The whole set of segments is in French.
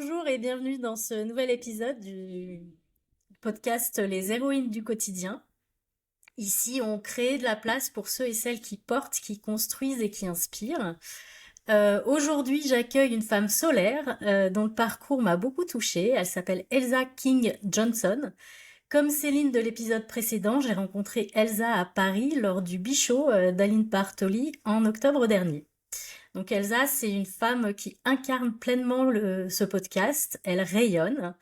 Bonjour et bienvenue dans ce nouvel épisode du podcast Les héroïnes du quotidien. Ici, on crée de la place pour ceux et celles qui portent, qui construisent et qui inspirent. Aujourd'hui, j'accueille une femme solaire dont le parcours m'a beaucoup touchée. Elle s'appelle Elsa King Johnson. Comme Céline de l'épisode précédent, j'ai rencontré Elsa à Paris lors du Bichot d'Aline Bartoli en octobre dernier. Donc Elsa, c'est une femme qui incarne pleinement ce podcast. Elle rayonne.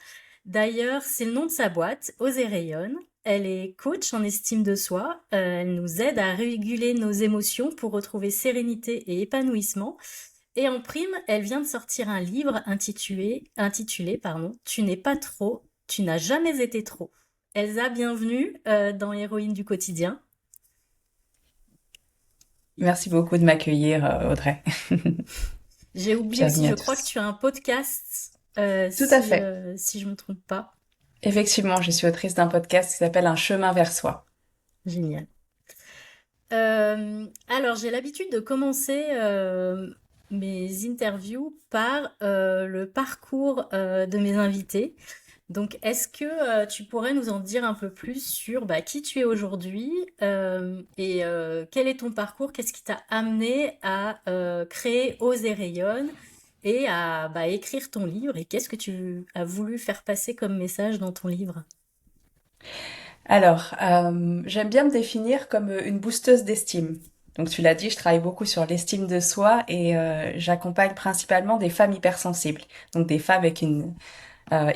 D'ailleurs, c'est le nom de sa boîte, Oser Rayonne. Elle est coach en estime de soi. Elle nous aide à réguler nos émotions pour retrouver sérénité et épanouissement. Et en prime, elle vient de sortir un livre intitulé Tu n'es pas trop, tu n'as jamais été trop. Elsa, bienvenue dans Héroïne du quotidien. Merci beaucoup de m'accueillir, Audrey. J'ai oublié aussi, Bienvenue je à crois que tous. tu as un podcast, Tout à fait. si je me trompe pas. Effectivement, je suis autrice d'un podcast qui s'appelle Un chemin vers soi. Génial. Alors, j'ai l'habitude de commencer mes interviews par le parcours de mes invités. Donc, est-ce que tu pourrais nous en dire un peu plus sur qui tu es aujourd'hui et quel est ton parcours? Qu'est-ce qui t'a amené à créer Ose et Rayonne et à écrire ton livre? Et qu'est-ce que tu as voulu faire passer comme message dans ton livre? Alors, j'aime bien me définir comme une boosteuse d'estime. Donc tu l'as dit, je travaille beaucoup sur l'estime de soi et j'accompagne principalement des femmes hypersensibles. Donc des femmes avec une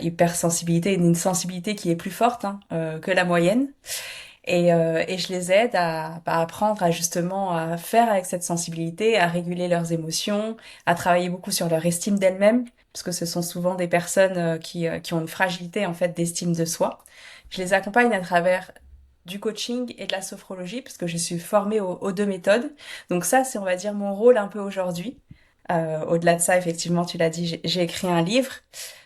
hypersensibilité, une sensibilité qui est plus forte que la moyenne. Et je les aide à apprendre à justement à faire avec cette sensibilité, à réguler leurs émotions, à travailler beaucoup sur leur estime d'elles-mêmes, parce que ce sont souvent des personnes qui ont une fragilité en fait d'estime de soi. Je les accompagne à travers du coaching et de la sophrologie, parce que je suis formée aux deux méthodes. Donc ça, c'est on va dire mon rôle un peu aujourd'hui. Au-delà de ça, effectivement, tu l'as dit, j'ai écrit un livre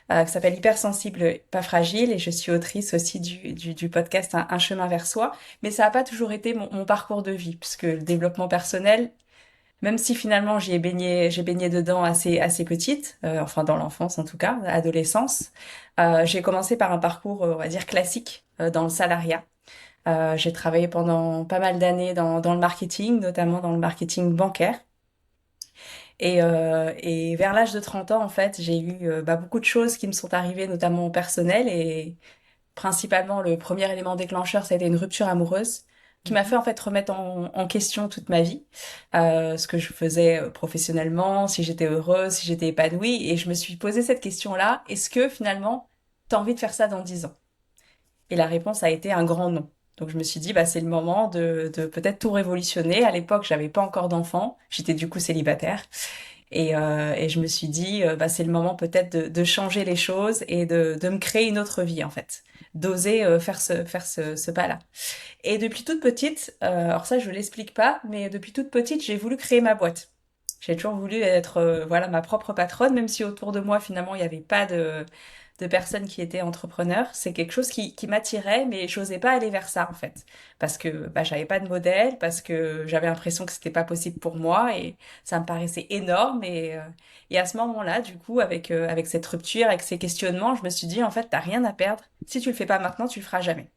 qui s'appelle Hypersensible, pas fragile, et je suis autrice aussi du podcast Un chemin vers soi. Mais ça n'a pas toujours été mon parcours de vie, puisque le développement personnel, même si finalement j'ai baigné dedans assez petite, enfin dans l'enfance en tout cas, adolescence, j'ai commencé par un parcours, on va dire classique, dans le salariat. J'ai travaillé pendant pas mal d'années dans le marketing, notamment dans le marketing bancaire. Et vers l'âge de 30 ans, en fait, j'ai eu beaucoup de choses qui me sont arrivées, notamment au personnel. Et principalement, le premier élément déclencheur, ça a été une rupture amoureuse qui m'a fait Mhm. en fait remettre en question toute ma vie, ce que je faisais professionnellement, si j'étais heureuse, si j'étais épanouie. Et je me suis posé cette question-là, est-ce que finalement, t'as envie de faire ça dans 10 ans? Et la réponse a été un grand non. Donc je me suis dit, c'est le moment de peut-être tout révolutionner. À l'époque, j'avais pas encore d'enfant, j'étais du coup célibataire. Et je me suis dit, c'est le moment peut-être de changer les choses et de me créer une autre vie en fait, d'oser faire ce pas-là. Et depuis toute petite, alors ça je l'explique pas, mais depuis toute petite j'ai voulu créer ma boîte. J'ai toujours voulu être voilà ma propre patronne, même si autour de moi finalement il n'y avait pas de personnes qui étaient entrepreneurs. C'est quelque chose qui m'attirait, mais j'osais pas aller vers ça en fait, parce que j'avais pas de modèle, parce que j'avais l'impression que c'était pas possible pour moi et ça me paraissait énorme. Et à ce moment-là, du coup, avec cette rupture, avec ces questionnements, je me suis dit en fait t'as rien à perdre. Si tu le fais pas maintenant, tu le feras jamais.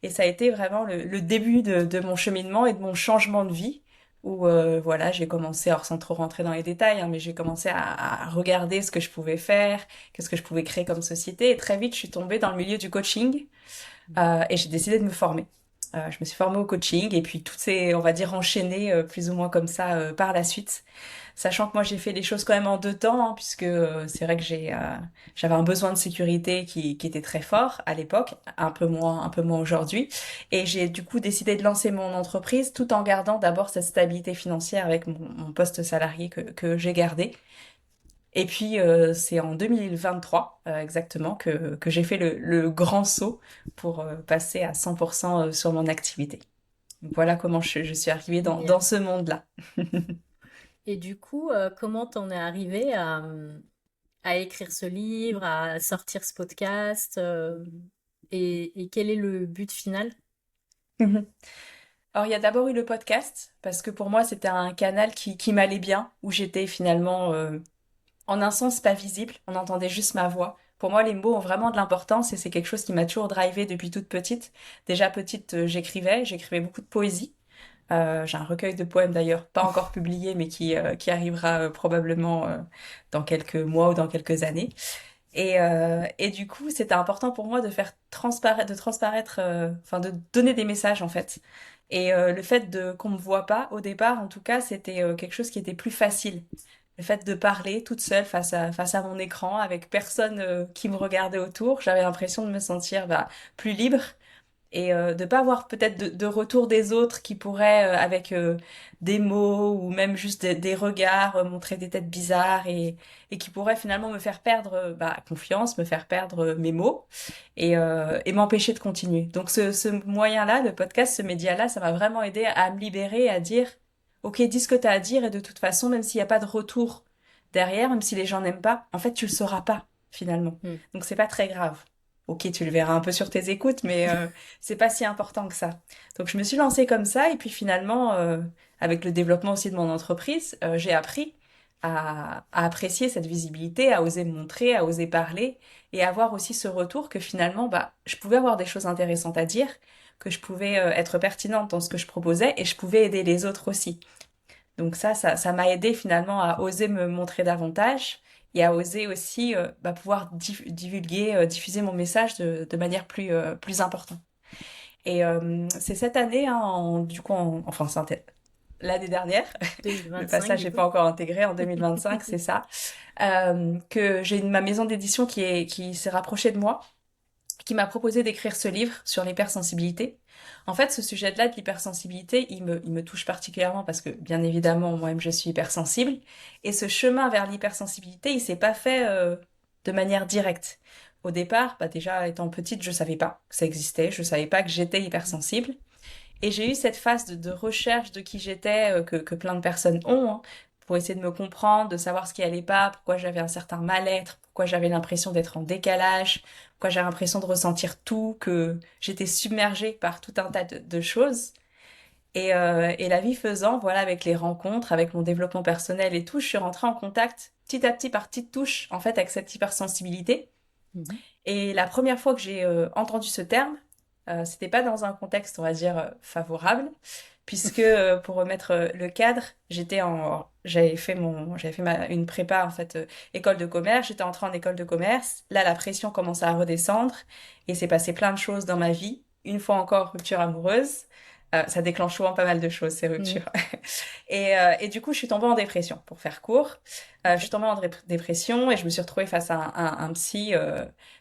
Et ça a été vraiment le début de mon cheminement et de mon changement de vie, où voilà, j'ai commencé, alors sans trop rentrer dans les détails, mais j'ai commencé à regarder ce que je pouvais faire, qu'est-ce que je pouvais créer comme société. Et très vite, je suis tombée dans le milieu du coaching et j'ai décidé de me former. Je me suis formée au coaching et puis tout s'est, on va dire, enchaîné plus ou moins comme ça par la suite. Sachant que moi j'ai fait les choses quand même en deux temps, puisque c'est vrai que j'avais un besoin de sécurité qui était très fort à l'époque, un peu moins aujourd'hui, et j'ai du coup décidé de lancer mon entreprise tout en gardant d'abord cette stabilité financière avec mon poste salarié que j'ai gardé. Et puis c'est en 2023 exactement que j'ai fait le grand saut pour passer à 100% sur mon activité. Donc voilà comment je suis arrivée dans Génial. ce monde-là. Et du coup, comment t'en es arrivé à écrire ce livre, à sortir ce podcast, et quel est le but final? Alors, il y a d'abord eu le podcast, parce que pour moi, c'était un canal qui m'allait bien, où j'étais finalement en un sens pas visible, on entendait juste ma voix. Pour moi, les mots ont vraiment de l'importance et c'est quelque chose qui m'a toujours drivée depuis toute petite. Déjà petite, j'écrivais beaucoup de poésie. J'ai un recueil de poèmes d'ailleurs, pas encore publié, mais qui arrivera probablement dans quelques mois ou dans quelques années. Et du coup, c'était important pour moi de faire transparaître, enfin de donner des messages en fait. Et le fait de qu'on me voit pas, au départ, en tout cas, c'était quelque chose qui était plus facile. Le fait de parler toute seule face à mon écran, avec personne qui me regardait autour, j'avais l'impression de me sentir plus libre et de pas avoir peut-être de retour des autres qui pourraient avec des mots ou même juste des regards montrer des têtes bizarres et qui pourraient finalement me faire perdre confiance, me faire perdre mes mots et m'empêcher de continuer. Donc ce moyen-là, le podcast, ce média-là, ça m'a vraiment aidé à me libérer, à dire ok, dis ce que t'as à dire et de toute façon, même s'il n'y a pas de retour derrière, même si les gens n'aiment pas, en fait tu le sauras pas finalement. Mm. Donc c'est pas très grave. Ok, tu le verras un peu sur tes écoutes, mais c'est pas si important que ça. Donc je me suis lancée comme ça et puis finalement, avec le développement aussi de mon entreprise, j'ai appris à apprécier cette visibilité, à oser me montrer, à oser parler et avoir aussi ce retour que finalement, je pouvais avoir des choses intéressantes à dire, que je pouvais être pertinente dans ce que je proposais et je pouvais aider les autres aussi. Donc ça m'a aidé finalement à oser me montrer davantage et à oser aussi pouvoir divulguer, diffuser mon message de manière plus importante. Et c'est cette année, hein, enfin l'année dernière, le 2025, passage du n'est coup. pas encore intégré en 2025, c'est ça, que j'ai ma maison d'édition qui s'est rapprochée de moi qui m'a proposé d'écrire ce livre sur l'hypersensibilité. En fait, ce sujet-là de l'hypersensibilité, il me touche particulièrement parce que, bien évidemment, moi-même, je suis hypersensible. Et ce chemin vers l'hypersensibilité, il s'est pas fait de manière directe. Au départ, déjà, étant petite, je savais pas que ça existait, je savais pas que j'étais hypersensible. Et j'ai eu cette phase de recherche de qui j'étais que plein de personnes ont, hein, pour essayer de me comprendre, de savoir ce qui allait pas, pourquoi j'avais un certain mal-être, pourquoi j'avais l'impression d'être en décalage, pourquoi j'avais l'impression de ressentir tout, que j'étais submergée par tout un tas de choses. Et la vie faisant, voilà, avec les rencontres, avec mon développement personnel et tout, je suis rentrée en contact petit à petit par petites touches, en fait, avec cette hypersensibilité. Mhm. Et la première fois que j'ai entendu ce terme, c'était pas dans un contexte, on va dire, favorable, puisque pour remettre le cadre, j'avais fait une prépa en fait, école de commerce. J'étais entrée en école de commerce. Là, la pression commençait à redescendre et s'est passé plein de choses dans ma vie. Une fois encore, rupture amoureuse. Ça déclenche souvent pas mal de choses, ces Mhm. ruptures. Et du coup, je suis tombée en dépression, pour faire court. Je suis Ok. tombée en dépression et je me suis retrouvée face à un psy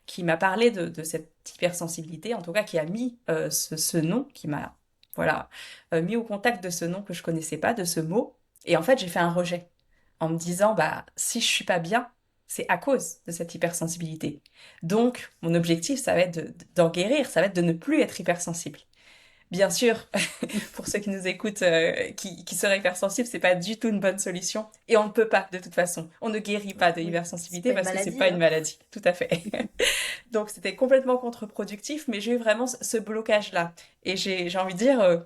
qui m'a parlé de cette hypersensibilité, en tout cas qui a mis ce nom, qui m'a voilà, mis au contact de ce nom que je connaissais pas, de ce mot. Et en fait, j'ai fait un rejet en me disant, si je suis pas bien, c'est à cause de cette hypersensibilité. Donc, mon objectif, ça va être d'en guérir, ça va être de ne plus être hypersensible. Bien sûr, pour ceux qui nous écoutent, qui seraient hypersensibles, c'est pas du tout une bonne solution. Et on ne peut pas, de toute façon. On ne guérit pas de Oui, c'est pas l'hypersensibilité une parce que c'est maladie, pas une hein. maladie. Tout à fait. Donc c'était complètement contre-productif, mais j'ai eu vraiment ce blocage-là. Et j'ai envie de dire,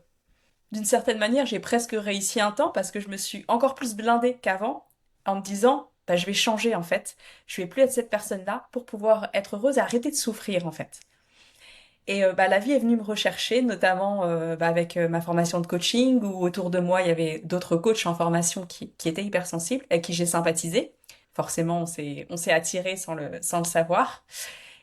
d'une certaine manière, j'ai presque réussi un temps parce que je me suis encore plus blindée qu'avant en me disant, je vais changer en fait. Je vais plus être cette personne-là pour pouvoir être heureuse et arrêter de souffrir en fait. Et la vie est venue me rechercher, notamment avec ma formation de coaching, où autour de moi, il y avait d'autres coachs en formation qui étaient hypersensibles, avec qui j'ai sympathisé. Forcément, on s'est attiré sans le savoir.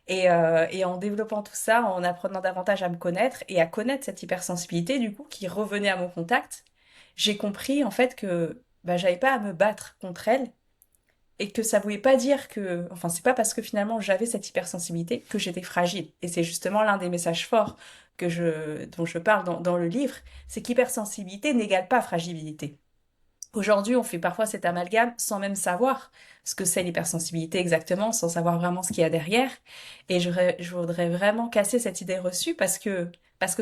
Et en développant tout ça, en apprenant davantage à me connaître et à connaître cette hypersensibilité, du coup, qui revenait à mon contact, j'ai compris en fait que j'avais pas à me battre contre elle, et que ça voulait pas dire que, enfin, c'est pas parce que finalement j'avais cette hypersensibilité que j'étais fragile. Et c'est justement l'un des messages forts dont je parle dans le livre, c'est qu'hypersensibilité n'égale pas fragilité. Aujourd'hui, on fait parfois cet amalgame sans même savoir ce que c'est l'hypersensibilité exactement, sans savoir vraiment ce qu'il y a derrière. Et je voudrais vraiment casser cette idée reçue parce que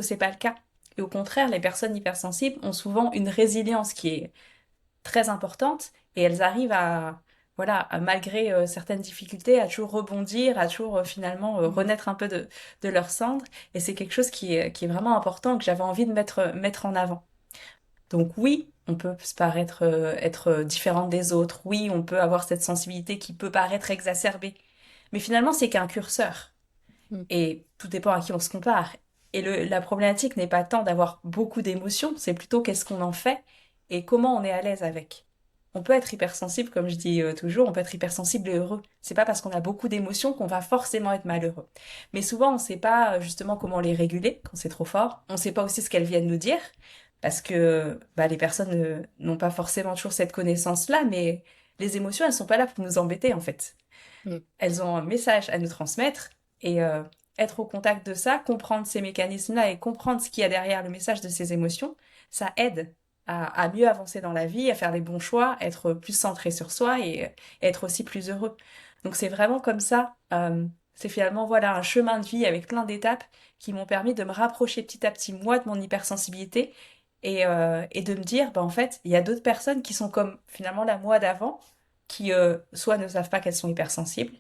c'est pas le cas. Et au contraire, les personnes hypersensibles ont souvent une résilience qui est très importante et elles arrivent malgré certaines difficultés, à toujours rebondir, à toujours finalement Mhm. renaître un peu de leur cendre. Et c'est quelque chose qui est vraiment important que j'avais envie de mettre en avant. Donc oui, on peut se paraître être différente des autres. Oui, on peut avoir cette sensibilité qui peut paraître exacerbée. Mais finalement, c'est qu'un curseur. Mm. Et tout dépend à qui on se compare. Et la problématique n'est pas tant d'avoir beaucoup d'émotions, c'est plutôt qu'est-ce qu'on en fait et comment on est à l'aise avec. On peut être hypersensible, comme je dis toujours, on peut être hypersensible et heureux. C'est pas parce qu'on a beaucoup d'émotions qu'on va forcément être malheureux. Mais souvent, on ne sait pas justement comment les réguler quand c'est trop fort. On ne sait pas aussi ce qu'elles viennent nous dire, parce que bah, les personnes n'ont pas forcément toujours cette connaissance-là, mais les émotions, elles sont pas là pour nous embêter en fait. Mm. Elles ont un message à nous transmettre et être au contact de ça, comprendre ces mécanismes-là et comprendre ce qu'il y a derrière le message de ces émotions, ça aide à mieux avancer dans la vie, à faire les bons choix, être plus centré sur soi et être aussi plus heureux. Donc c'est vraiment comme ça. C'est finalement voilà un chemin de vie avec plein d'étapes qui m'ont permis de me rapprocher petit à petit moi de mon hypersensibilité et de me dire bah en fait il y a d'autres personnes qui sont comme finalement la moi d'avant qui soit ne savent pas qu'elles sont hypersensibles,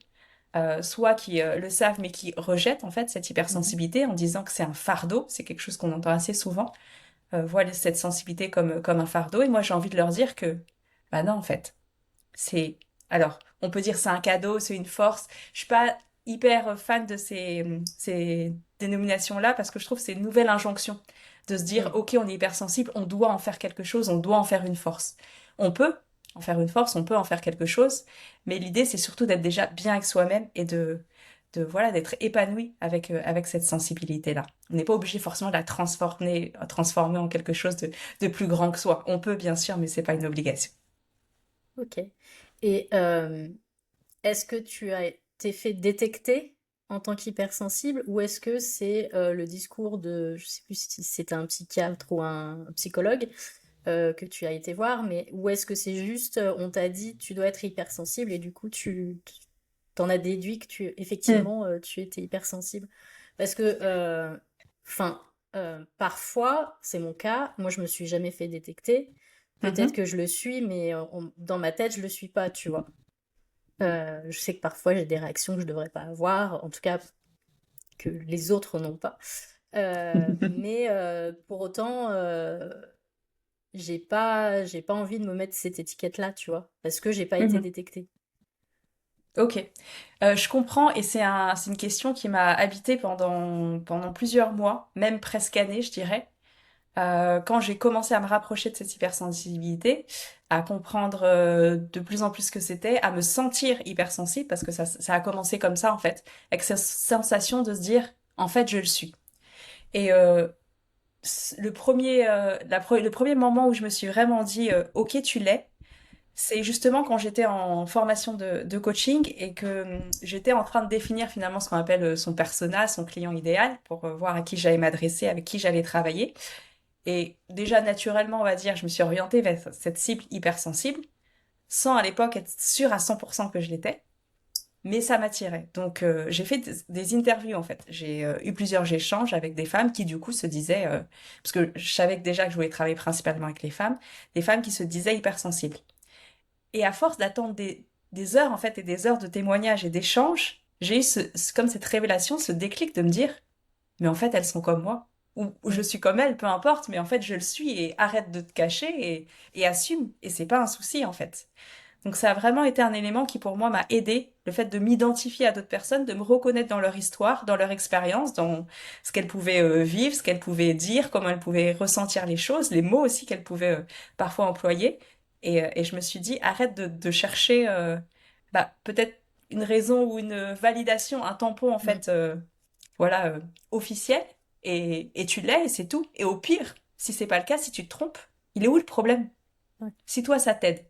soit qui le savent mais qui rejettent en fait cette Mhm. hypersensibilité en disant que c'est un fardeau, c'est quelque chose qu'on entend assez souvent, voient cette sensibilité comme un fardeau et moi j'ai envie de leur dire que bah non en fait, c'est alors on peut dire c'est un cadeau, c'est une force, je suis pas hyper fan de ces dénominations-là parce que je trouve que c'est une nouvelle injonction de se dire Mm. ok on est hypersensible, on doit en faire quelque chose, on doit en faire une force. On peut en faire une force, on peut en faire quelque chose, mais l'idée c'est surtout d'être déjà bien avec soi-même et de voilà d'être épanoui avec cette sensibilité-là. On n'est pas obligé forcément de la transformer en quelque chose de plus grand que soi. On peut bien sûr, mais c'est pas une obligation. Ok. Et est-ce que tu as été fait détecter en tant qu'hypersensible ou est-ce que c'est le discours de, je sais plus si c'était un psychiatre ou un psychologue que tu as été voir, mais ou est-ce que c'est juste on t'a dit tu dois être hypersensible et du coup tu t'en as déduit que tu Hmm. effectivement tu étais hypersensible? Parce que enfin parfois c'est mon cas, moi je me suis jamais fait détecter. Peut-être Mhm. que je le suis, mais dans ma tête je le suis pas, tu vois. Je sais que parfois j'ai des réactions que je devrais pas avoir, en tout cas que les autres n'ont pas. Mais pour autant, j'ai pas envie de me mettre cette étiquette-là, tu vois, parce que j'ai pas été Mhm. détectée. Ok. Je comprends et c'est une question qui m'a habité pendant plusieurs mois, même presque années, je dirais. Quand j'ai commencé à me rapprocher de cette hypersensibilité, à comprendre de plus en plus ce que c'était, à me sentir hypersensible, parce que ça a commencé comme ça en fait, avec cette sensation de se dire, en fait, je le suis. Et le premier moment où je me suis vraiment dit, ok, tu l'es, c'est justement quand j'étais en formation de coaching et que j'étais en train de définir finalement ce qu'on appelle son persona, son client idéal, pour voir à qui j'allais m'adresser, avec qui j'allais travailler. Et déjà, naturellement, on va dire, je me suis orientée vers cette cible hypersensible, sans à l'époque être sûre à 100% que je l'étais, mais ça m'attirait. Donc, j'ai fait des interviews, en fait. J'ai eu plusieurs échanges avec des femmes qui, du coup, se disaient, parce que je savais que déjà que je voulais travailler principalement avec les femmes, des femmes qui se disaient hypersensibles. Et à force d'attendre des heures, en fait, et des heures de témoignages et d'échanges, j'ai eu comme cette révélation, ce déclic de me dire, mais en fait, elles sont comme moi. Ou je Mm. suis comme elles, peu importe, mais en fait, je le suis et arrête de te cacher et assume. Et c'est pas un souci, en fait. Donc, ça a vraiment été un élément qui, pour moi, m'a aidé. Le fait de m'identifier à d'autres personnes, de me reconnaître dans leur histoire, dans leur expérience, dans ce qu'elles pouvaient vivre, ce qu'elles pouvaient dire, comment elles pouvaient ressentir les choses, les mots aussi qu'elles pouvaient parfois employer. Et je me suis dit, arrête de chercher bah, peut-être une raison ou une validation, un tampon, en Mm. fait, voilà, officiel, et tu l'es, et c'est tout. Et au pire, si c'est pas le cas, si tu te trompes, il est où le problème? Ouais. Si toi, ça t'aide.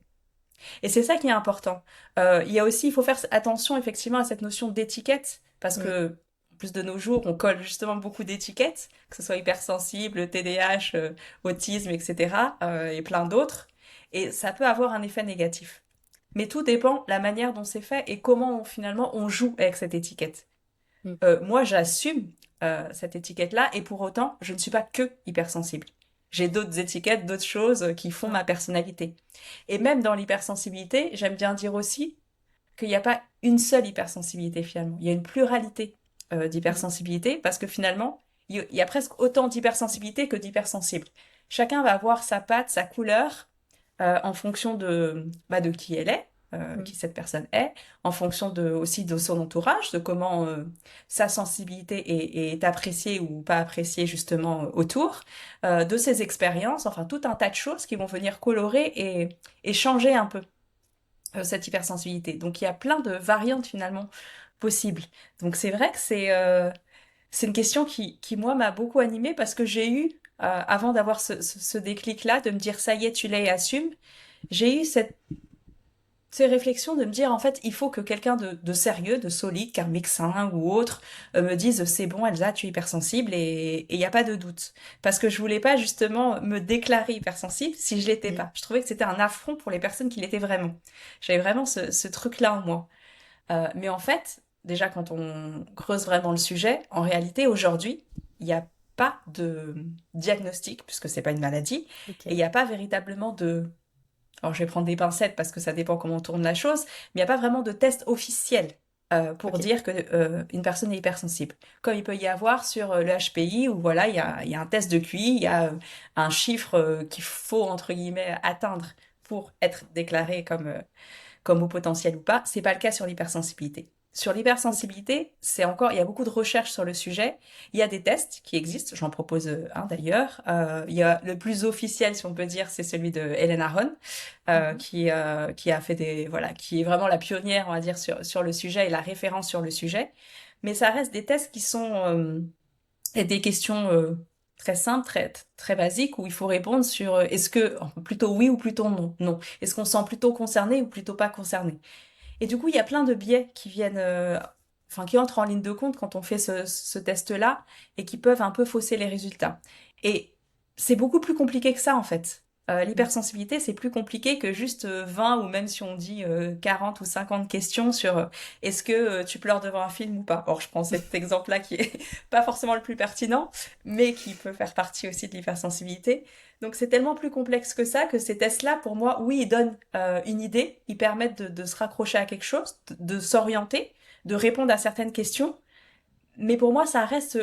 Et c'est ça qui est important. Il y a aussi, il faut faire attention effectivement à cette notion d'étiquette, parce Mm. que, en plus de nos jours, on colle justement beaucoup d'étiquettes, que ce soit hypersensible, TDAH, autisme, etc., et plein d'autres. Et ça peut avoir un effet négatif. Mais tout dépend de la manière dont c'est fait et comment finalement on joue avec cette étiquette. Mm. Moi, j'assume cette étiquette-là et pour autant, je ne suis pas que hypersensible. J'ai d'autres étiquettes, d'autres choses qui font Ouais. ma personnalité. Et même dans l'hypersensibilité, j'aime bien dire aussi qu'il n'y a pas une seule hypersensibilité finalement. Il y a une pluralité Mm. d'hypersensibilité parce que finalement, il y a presque autant d'hypersensibilité que d'hypersensibles. chacun va avoir sa patte, sa couleur, en fonction de qui elle est, Mm. qui cette personne est, en fonction aussi de son entourage, de comment sa sensibilité est appréciée ou pas appréciée justement autour, de ses expériences, enfin tout un tas de choses qui vont venir colorer et changer un peu cette hypersensibilité. Donc il y a plein de variantes finalement possibles. Donc c'est vrai que c'est une question qui moi, m'a beaucoup animée parce que j'ai eu, avant d'avoir ce déclic-là, de me dire ça y est, tu l'as et assume, j'ai eu ces réflexions de me dire en fait, il faut que quelqu'un de sérieux, de solide, qu'un médecin ou autre, me dise c'est bon, Elsa, tu es hypersensible et il n'y a pas de doute. Parce que je voulais pas justement me déclarer hypersensible si je l'étais Mm. pas. Je trouvais que c'était un affront pour les personnes qui l'étaient vraiment. J'avais vraiment ce truc-là en moi. Mais en fait, déjà, quand on creuse vraiment le sujet, en réalité, aujourd'hui, il n'y a pas de diagnostic, puisque c'est pas une maladie, et il Ok. n'y a pas véritablement de... Alors, je vais prendre des pincettes parce que ça dépend comment on tourne la chose, mais il n'y a pas vraiment de test officiel pour Ok. dire que une personne est hypersensible. Comme il peut y avoir sur le HPI, où voilà, il y a un test de QI, il y a un chiffre qu'il faut, entre guillemets, atteindre pour être déclaré comme au potentiel ou pas. C'est pas le cas sur l'hypersensibilité. Sur Ok. l'hypersensibilité, c'est encore, il y a beaucoup de recherches sur le sujet. Il y a des tests qui existent, j'en propose un d'ailleurs. Il y a le plus officiel, si on peut dire, c'est celui de Helen Aron, Mhm. qui a fait voilà, qui est vraiment la pionnière, on va dire, sur le sujet et la référence sur le sujet. Mais ça reste des tests qui sont des questions très simples, très basiques, où il faut répondre sur est-ce que, plutôt oui ou plutôt non, non. Est-ce qu'on se sent plutôt concerné ou plutôt pas concerné? Et du coup, il y a plein de biais qui viennent, enfin, qui entrent en ligne de compte quand on fait ce test-là et qui peuvent un peu fausser les résultats. Et c'est beaucoup plus compliqué que ça, en fait. Mm. L'hypersensibilité, c'est plus compliqué que juste 20 ou même si on dit 40 ou 50 questions sur est-ce que tu pleures devant un film ou pas. Or, je prends cet exemple-là qui est pas forcément le plus pertinent, mais qui peut faire partie aussi de l'hypersensibilité. Donc c'est tellement plus complexe que ça, que ces tests-là, pour moi, oui, ils donnent une idée, ils permettent de se raccrocher à quelque chose, de s'orienter, de répondre à certaines questions, mais pour moi, ça reste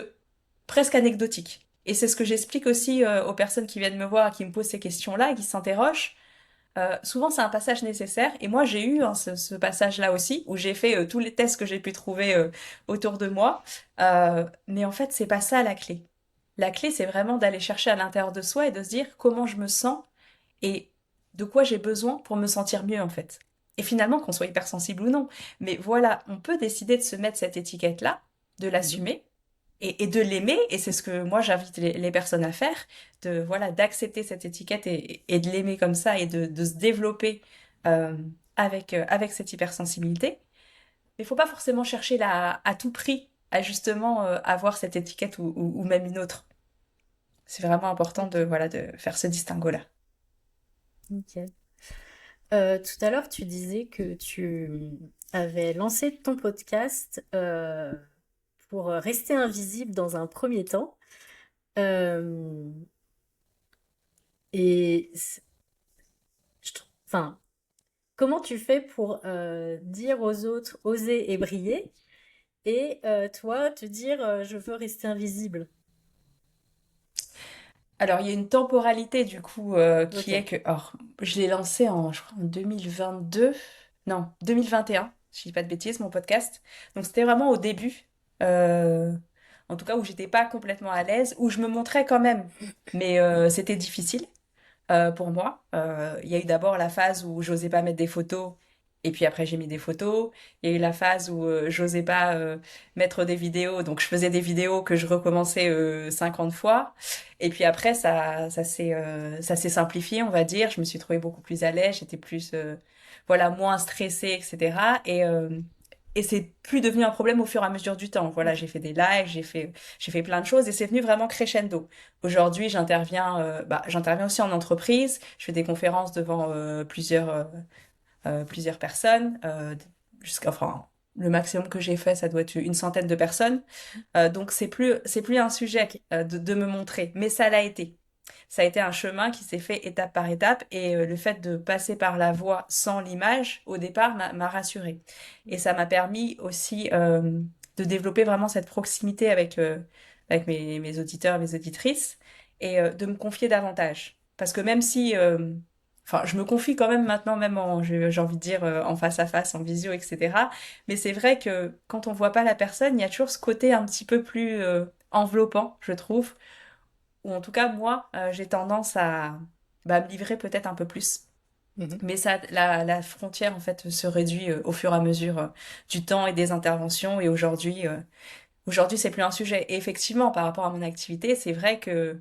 presque anecdotique. Et c'est ce que j'explique aussi aux personnes qui viennent me voir, qui me posent ces questions-là et qui s'interrogent. Souvent, c'est un passage nécessaire. Et moi, j'ai eu ce passage-là aussi, où j'ai fait tous les tests que j'ai pu trouver autour de moi. Mais en fait, c'est pas ça la clé. La clé, c'est vraiment d'aller chercher à l'intérieur de soi et de se dire comment je me sens et de quoi j'ai besoin pour me sentir mieux, en fait. Et finalement, qu'on soit hypersensible ou non. Mais voilà, on peut décider de se mettre cette étiquette-là, de Mhm. l'assumer et de l'aimer. Et c'est ce que moi, j'invite les personnes à faire, voilà, d'accepter cette étiquette et de l'aimer comme ça et de se développer euh, avec cette hypersensibilité. Mais il faut pas forcément chercher à tout prix à justement avoir cette étiquette ou même une autre. C'est vraiment important Ok. voilà, de faire ce distinguo-là. Ok. Tout à l'heure, tu disais que tu avais lancé ton podcast pour rester invisible dans un premier temps. Euh, et enfin, comment tu fais pour dire aux autres, oser et briller, et toi, te dire, je veux rester invisible? Alors, il y a une temporalité du coup qui est Ok. que, or, je l'ai lancé je crois, en 2022, non, 2021, je dis pas de bêtises, mon podcast. Donc, c'était vraiment au début, euh, en tout cas où j'étais pas complètement à l'aise, où je me montrais quand même, mais c'était difficile pour moi. Il y a eu d'abord la phase où j'osais pas mettre des photos, et puis après j'ai mis des photos. Il y a eu la phase où j'osais pas mettre des vidéos, donc je faisais des vidéos que je recommençais 50 fois. Et puis après ça s'est simplifié, on va dire. Je me suis trouvée beaucoup plus à l'aise, j'étais plus voilà moins stressée, etc. Et c'est plus devenu un problème au fur et à mesure du temps. Voilà, Ok. j'ai fait des lives, j'ai fait plein de choses et c'est venu vraiment crescendo. Aujourd'hui, j'interviens aussi en entreprise. Je fais des conférences devant plusieurs personnes. Enfin, le maximum que j'ai fait, ça doit être une centaine de personnes. Donc, c'est plus un sujet Ok. de me montrer, mais ça l'a été. Ça a été un chemin qui s'est fait étape par étape et le fait de passer par la voix sans l'image, au départ, m'a rassurée. Et ça m'a permis aussi de développer vraiment cette proximité avec mes auditeurs, mes auditrices et de me confier davantage. Parce que même si, enfin, je me confie quand même maintenant, même j'ai envie de dire en face à face, en visio, etc. Mais c'est vrai que quand on voit pas la personne, il y a toujours ce côté un petit peu plus enveloppant, je trouve, ou en tout cas moi, j'ai tendance à me livrer peut-être un peu plus. Mhm. Mais ça, la frontière en fait se réduit au fur et à mesure du temps et des interventions. Et aujourd'hui, c'est plus un sujet. Et effectivement, par rapport à mon activité, c'est vrai que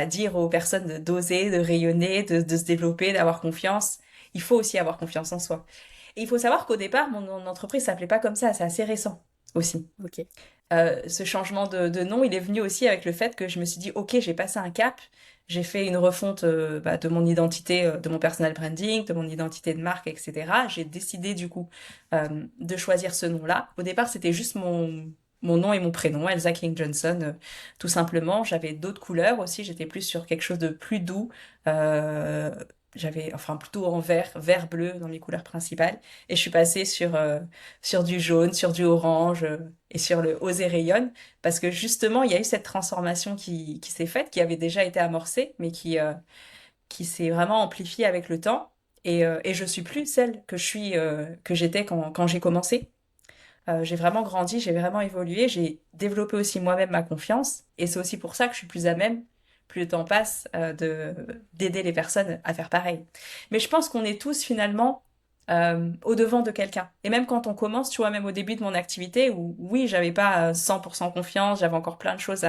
dire aux personnes d'oser, de rayonner, de se développer, d'avoir confiance, il faut aussi avoir confiance en soi. Et il faut savoir qu'au départ, mon entreprise s'appelait pas comme ça. C'est assez récent aussi. Ok. Ce changement de nom, il est venu aussi avec le fait que je me suis dit, ok, j'ai passé un cap, j'ai fait une refonte de mon identité, de mon personal branding, de mon identité de marque, etc. J'ai décidé du coup de choisir ce nom-là. Au départ, c'était juste mon nom et mon prénom, Elsa King Johnson, tout simplement. J'avais d'autres couleurs aussi, j'étais plus sur quelque chose de plus doux. Euh, J'avais, enfin, plutôt en vert bleu dans mes couleurs principales. Et je suis passée sur du jaune, sur du orange et sur le Oser rayonne, parce que justement, il y a eu cette transformation qui s'est faite, qui avait déjà été amorcée, mais qui s'est vraiment amplifiée avec le temps. Et je suis plus celle que j'étais quand j'ai commencé. J'ai vraiment grandi, j'ai vraiment évolué, j'ai développé aussi moi-même ma confiance, et c'est aussi pour ça que je suis plus à même, plus le temps passe, d'aider les personnes à faire pareil. Mais je pense qu'on est tous finalement au devant de quelqu'un. Et même quand on commence, tu vois, même au début de mon activité, où oui, j'avais pas 100% confiance, j'avais encore plein de choses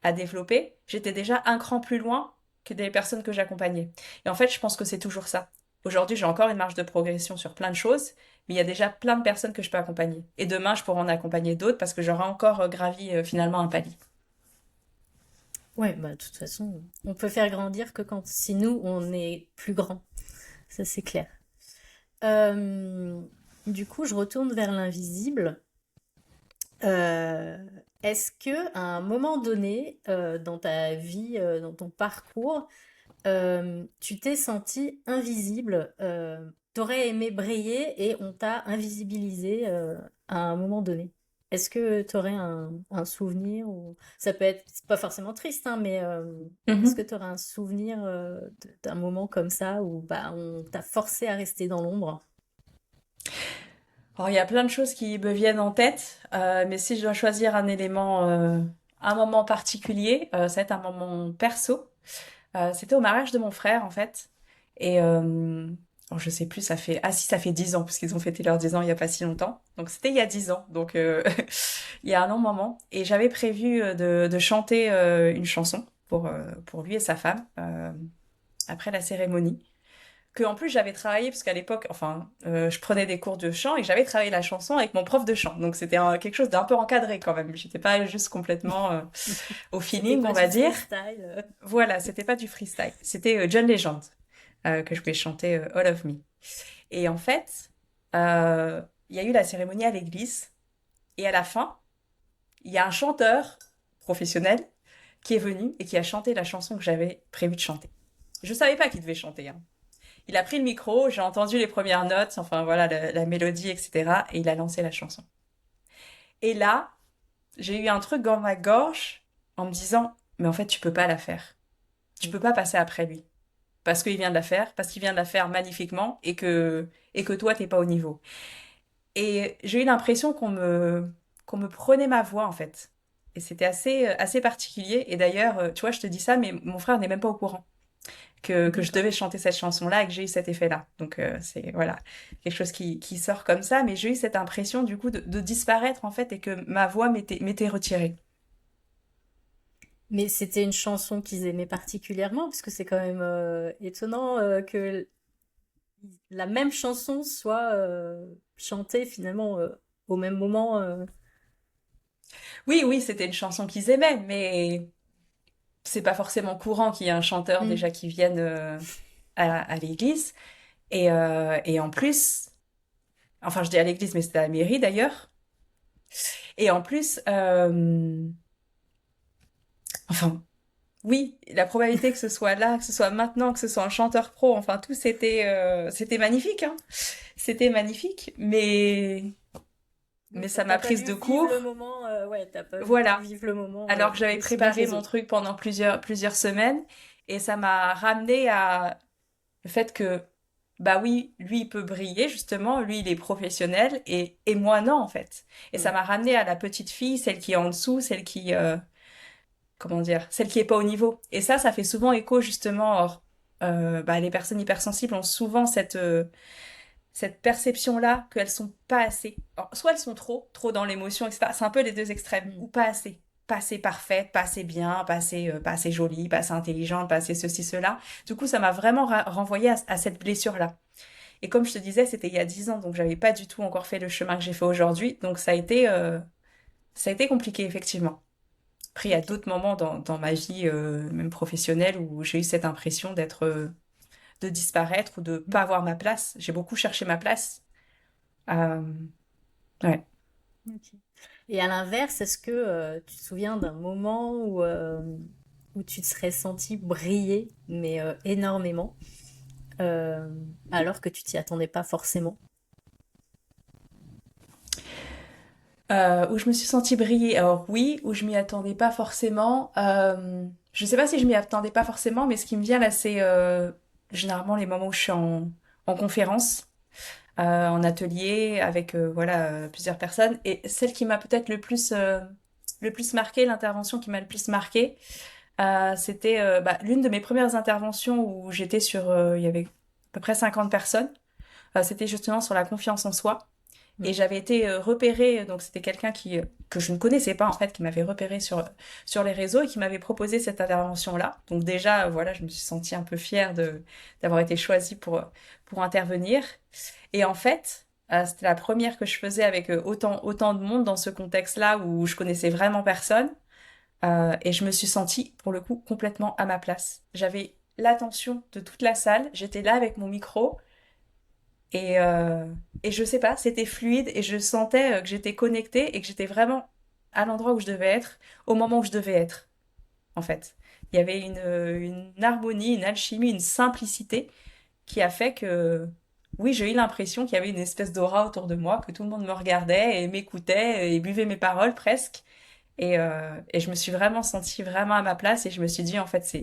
à développer, j'étais déjà un cran plus loin que des personnes que j'accompagnais. Et en fait, je pense que c'est toujours ça. Aujourd'hui, j'ai encore une marge de progression sur plein de choses, mais il y a déjà plein de personnes que je peux accompagner. Et demain, je pourrai en accompagner d'autres parce que j'aurai encore gravi finalement un palier. Ouais, bah, de toute façon, on peut faire grandir que quand, si nous, on est plus grand. Ça, c'est clair. Euh, du coup, je retourne vers l'invisible. Euh, Est-ce que à un moment donné dans ta vie, dans ton parcours, tu t'es senti invisible, t'aurais aimé briller et on t'a invisibilisé à un moment donné? Est-ce que tu aurais un souvenir ou ça peut être c'est pas forcément triste hein, mais est-ce que Mhm. tu aurais un souvenir d'un moment comme ça où bah on t'a forcé à rester dans l'ombre? Alors, il y a plein de choses qui me viennent en tête, mais si je dois choisir un moment particulier, ça va être un moment perso. C'était au mariage de mon frère, en fait. Et oh, je sais plus, ça fait... Ah si, ça fait 10 ans, parce qu'ils ont fêté leurs 10 ans il y a pas si longtemps. Donc c'était il y a 10 ans, donc il y a un long moment. Et j'avais prévu de chanter une chanson pour lui et sa femme après la cérémonie. Que en plus j'avais travaillé, parce qu'à l'époque, enfin, je prenais des cours de chant et j'avais travaillé la chanson avec mon prof de chant. Donc c'était quelque chose d'un peu encadré quand même. J'étais pas juste complètement au C'était feeling, pas on va du dire. freestyle. Voilà, c'était pas du freestyle. C'était John Legend que je pouvais chanter All of Me. Et en fait, il y a eu la cérémonie à l'église et à la fin, il y a un chanteur professionnel qui est venu et qui a chanté la chanson que j'avais prévu de chanter. Je savais pas qu'il devait chanter, hein. Il a pris le micro, j'ai entendu les premières notes, enfin voilà, la mélodie, etc. Et il a lancé la chanson. Et là, j'ai eu un truc dans ma gorge en me disant, mais en fait, tu peux pas la faire. Tu peux pas passer après lui. Parce qu'il vient de la faire, parce qu'il vient de la faire magnifiquement et que toi, t'es pas au niveau. Et j'ai eu l'impression qu'on me prenait ma voix, en fait. Et c'était assez particulier. Et d'ailleurs, tu vois, je te dis ça, mais mon frère n'est même pas au courant que je D'accord. devais chanter cette chanson-là et que j'ai eu cet effet-là. Donc c'est voilà quelque chose qui sort comme ça, mais j'ai eu cette impression du coup de disparaître en fait et que ma voix m'était retirée. Mais c'était une chanson qu'ils aimaient particulièrement, parce que c'est quand même étonnant que la même chanson soit chantée finalement au même moment. Oui, oui, c'était une chanson qu'ils aimaient, mais c'est pas forcément courant qu'il y ait un chanteur Hmm. déjà qui vienne à l'église. Et en plus, enfin je dis à l'église, mais c'était à la mairie d'ailleurs. Et en plus, enfin oui, la probabilité que ce soit là, que ce soit maintenant, que ce soit un chanteur pro, enfin tout c'était magnifique, hein. C'était magnifique, mais mais Enfin, ça t'as m'a pas prise dû de vivre le court. moment, ouais, t'as pas pu Voilà. vivre le moment Alors que j'avais sur les préparé mon réseaux. truc pendant plusieurs semaines et ça m'a ramené à le fait que, bah oui, lui, il peut briller, justement, lui, il est professionnel et moi, non, en fait. Et ça Mm. m'a ramené à la petite fille, celle qui est en dessous, celle qui, comment dire, celle qui est pas au niveau. Et ça fait souvent écho, justement, bah, les personnes hypersensibles ont souvent cette perception-là qu'elles sont pas assez. Alors, soit elles sont trop dans l'émotion, etc. C'est un peu les deux extrêmes, Mm. ou pas assez. Pas assez parfaite, pas assez bien, pas assez jolie, pas assez intelligente, pas assez ceci, cela. Du coup, ça m'a vraiment renvoyé à cette blessure-là. Et comme je te disais, c'était il y a 10 ans, donc j'avais pas du tout encore fait le chemin que j'ai fait aujourd'hui. Donc ça a été compliqué, effectivement. Après, il y a Ok. d'autres moments dans ma vie, même professionnelle, où j'ai eu cette impression de disparaître ou de pas avoir ma place. J'ai beaucoup cherché ma place. Euh, ouais. Ok. Et à l'inverse, est-ce que tu te souviens d'un moment où tu te serais senti briller, mais énormément, euh, alors que tu t'y attendais pas forcément? Où je me suis sentie briller. Alors oui, où je m'y attendais pas forcément. Je sais pas si je m'y attendais pas forcément, mais ce qui me vient là, c'est généralement les moments où je suis en conférence, en atelier, avec voilà plusieurs personnes. Et celle qui m'a peut-être le plus marqué, l'intervention qui m'a le plus marqué, c'était bah, l'une de mes premières interventions où j'étais il y avait à peu près 50 personnes. C'était justement sur la confiance en soi. Et Mm. j'avais été repérée, donc c'était quelqu'un que je ne connaissais pas en fait, qui m'avait repérée sur les réseaux et qui m'avait proposé cette intervention-là. Donc déjà, voilà, je me suis sentie un peu fière d'avoir été choisie pour intervenir. Et en fait, c'était la première que je faisais avec autant de monde dans ce contexte-là où je connaissais vraiment personne. Et je me suis sentie, pour le coup, complètement à ma place. J'avais l'attention de toute la salle, j'étais là avec mon micro. Et, euh, et je sais pas, c'était fluide et je sentais que j'étais connectée et que j'étais vraiment à l'endroit où je devais être, au moment où je devais être, en fait. Il y avait une harmonie, une alchimie, une simplicité qui a fait que, oui, j'ai eu l'impression qu'il y avait une espèce d'aura autour de moi, que tout le monde me regardait et m'écoutait et buvait mes paroles presque. Et je me suis vraiment sentie vraiment à ma place et je me suis dit, en fait,